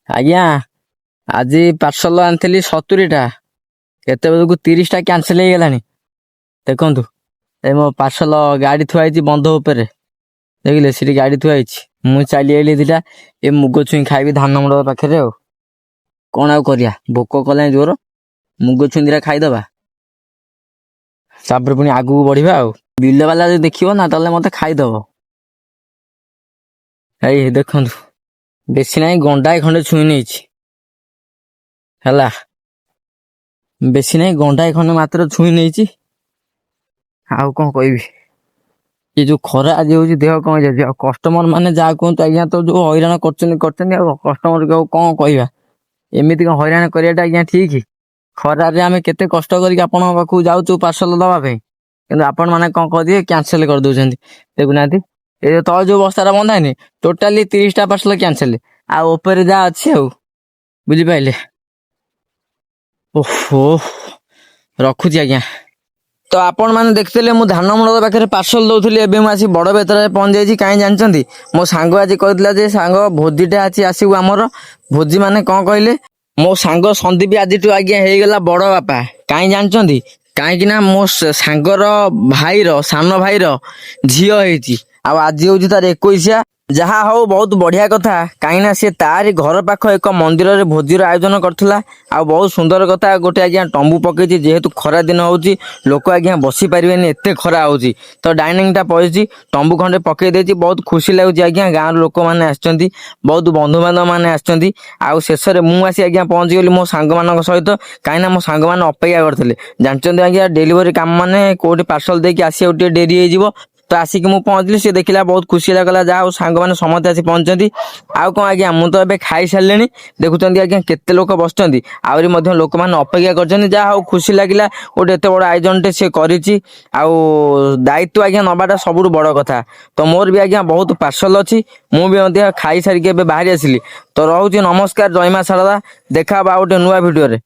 ଆଜ୍ଞା ଆଜି ପାର୍ସଲ ଆଣିଥିଲି 70ଟା, କେତେବେଳକୁ 30ଟା କ୍ୟାନସେଲ ହେଇଗଲାଣି। ଦେଖନ୍ତୁ ଏ ମୋ ପାର୍ସଲ ଗାଡି ଥୁଆ ହେଇଛି ବନ୍ଧ ଉପରେ, ଦେଖିଲେ ସେଠି ଗାଡି ଥୁଆ ହେଇଛି। ମୁଁ ଚାଲି ଆଇଲି ଦିଟା ଏ ମୁଗ ଛୁଇଁ ଖାଇବି ଧାନ ମଣ୍ଡପ ପାଖରେ। ଆଉ କଣ ଆଉ କରିବା, ଭୋକ କଲାଣି ଜୋର, ମୁଗ ଛୁଇଁ ଦିଟା ଖାଇଦବା, ତାପରେ ପୁଣି ଆଗକୁ ବଢିବା। ଆଉ ବିଲ ବାଲା ଯଦି ଦେଖିବ ନା ତାହେଲେ ମତେ ଖାଇଦବ। ଏଇ ଦେଖନ୍ତୁ, ବେଶୀ ନାହିଁ ଗଣ୍ଡାଏ ଖଣ୍ଡେ ଛୁଇଁ ନେଇଛି ହେଲା, ବେଶୀ ନାହିଁ ଗଣ୍ଡାଏ ଖଣ୍ଡେ ମାତ୍ର ଛୁଇଁ ନେଇଛି। ଆଉ କଣ କହିବି, ଏ ଯୋଉ ଖରା ଆଜି ହଉଛି ଦେହ କଣ ହେଇଯାଉଛି। ଆଉ କଷ୍ଟମର ମାନେ ଯାହା କୁହନ୍ତୁ ଆଜ୍ଞା, ତ ଯୋଉ ହଇରାଣ କରୁଛନ୍ତି ଆଉ କଷ୍ଟମର ଆଉ କଣ କହିବା। ଏମିତି କଣ ହଇରାଣ କରିବାଟା ଆଜ୍ଞା ଠିକ? ଖରାରେ ଆମେ କେତେ କଷ୍ଟ କରିକି ଆପଣଙ୍କ ପାଖକୁ ଯାଉଛୁ ପାର୍ସଲ ଦବା ପାଇଁ, କିନ୍ତୁ ଆପଣ ମାନେ କଣ କରିବେ, କ୍ୟାନସେଲ କରିଦଉଛନ୍ତି। ଦେଖୁନାହାନ୍ତି ଏ ତଳେ ଯୋଉ ବସ୍ତାଟା ବନ୍ଧା ହେଇନି, ଟୋଟାଲି 30ଟା ପାର୍ସଲ କ୍ୟାନସେଲ। ଆଉ ଉପରେ ଯାହା ଅଛି, ଆଉ ବୁଝିପାରିଲେ। ଓହୋ, ରଖୁଛି ଆଜ୍ଞା। ତ ଆପଣ ମାନେ ଦେଖିଥିଲେ ମୁଁ ଧାନ ମଣ୍ଡପ ପାଖରେ ପାର୍ସଲ ଦଉଥିଲି, ଏବେ ମୁଁ ଆସି ବଡ ବେତରାରେ ପହଞ୍ଚି ଯାଇଛି। କାହିଁ ଜାଣିଛନ୍ତି, ମୋ ସାଙ୍ଗ ଆଜି କହିଥିଲା ଯେ ସାଙ୍ଗ ଭୋଜିଟା ଅଛି ଆସିବୁ ଆମର। ଭୋଜି ମାନେ କଣ କହିଲେ, ମୋ ସାଙ୍ଗ ସନ୍ଦୀପ ଆଜିଠୁ ଆଜ୍ଞା ହେଇଗଲା ବଡ ବାପା। କାହିଁ ଜାଣିଛନ୍ତି, କାହିଁକି ନା ମୋ ସାଙ୍ଗର ଭାଇର ସାନ ଭାଇର ଝିଅ ହେଇଛି, ଆଉ ଆଜି ହଉଛି ତାର 21। ଯାହା ହଉ ବହୁତ ବଢିଆ କଥା, କାହିଁକିନା ସେ ତାରି ଘର ପାଖ ଏକ ମନ୍ଦିରରେ ଭୋଜିର ଆୟୋଜନ କରିଥିଲା। ଆଉ ବହୁତ ସୁନ୍ଦର କଥା, ଗୋଟେ ଆଜ୍ଞା ତମ୍ବୁ ପକେଇଛି, ଯେହେତୁ ଖରା ଦିନ ହଉଛି ଲୋକ ଆଜ୍ଞା ବସି ପାରିବେନି, ଏତେ ଖରା ହଉଛି। ତ ଡାଇନିଂ ଟା ପଡିଛି, ତମ୍ବୁ ଖଣ୍ଡେ ପକେଇ ଦେଇଛି, ବହୁତ ଖୁସି ଲାଗୁଛି ଆଜ୍ଞା। ଗାଁର ଲୋକମାନେ ଆସିଛନ୍ତି, ବହୁତ ବନ୍ଧୁବାନ୍ଧବ ମାନେ ଆସିଛନ୍ତି। ଆଉ ଶେଷରେ ମୁଁ ଆସି ଆଜ୍ଞା ପହଞ୍ଚିଗଲି ମୋ ସାଙ୍ଗମାନଙ୍କ ସହିତ, କାହିଁକିନା ମୋ ସାଙ୍ଗମାନେ ଅପେକ୍ଷା କରିଥିଲେ। ଜାଣିଛନ୍ତି ଆଜ୍ଞା, ଡେଲିଭରି କାମ ମାନେ କୋଉଠି ପାର୍ସଲ ଦେଇକି ଆସିବାକୁ ଟିକେ ଡେରି ହେଇଯିବ। ତ ଆସିକି ମୁଁ ପହଞ୍ଚିଲି, ସେ ଦେଖିଲା ବହୁତ ଖୁସି ଲାଗିଲା, ଯାହା ହଉ ସାଙ୍ଗମାନେ ସମସ୍ତେ ଆସି ପହଞ୍ଚିଛନ୍ତି। ଆଉ କଣ ଆଜ୍ଞା, ମୁଁ ତ ଏବେ ଖାଇସାରିଲିଣି। ଦେଖୁଛନ୍ତି ଆଜ୍ଞା କେତେ ଲୋକ ବସିଛନ୍ତି, ଆହୁରି ମଧ୍ୟ ଲୋକମାନେ ଅପେକ୍ଷା କରିଛନ୍ତି। ଯାହା ହଉ ଖୁସି ଲାଗିଲା, ଗୋଟେ ଏତେ ବଡ ଆୟୋଜନଟେ ସେ କରିଛି। ଆଉ ଦାୟିତ୍ଵ ଆଜ୍ଞା ନବାଟା ସବୁଠୁ ବଡ କଥା। ତ ମୋର ବି ଆଜ୍ଞା ବହୁତ ପାର୍ସଲ ଅଛି, ମୁଁ ବି ମଧ୍ୟ ଖାଇସାରିକି ଏବେ ବାହାରି ଆସିଲି। ତ ରହୁଛି, ନମସ୍କାର, ଜୟ ମା ଶାରଦା। ଦେଖା ହବା ଆଉ ଗୋଟେ ନୂଆ ଭିଡିଓରେ।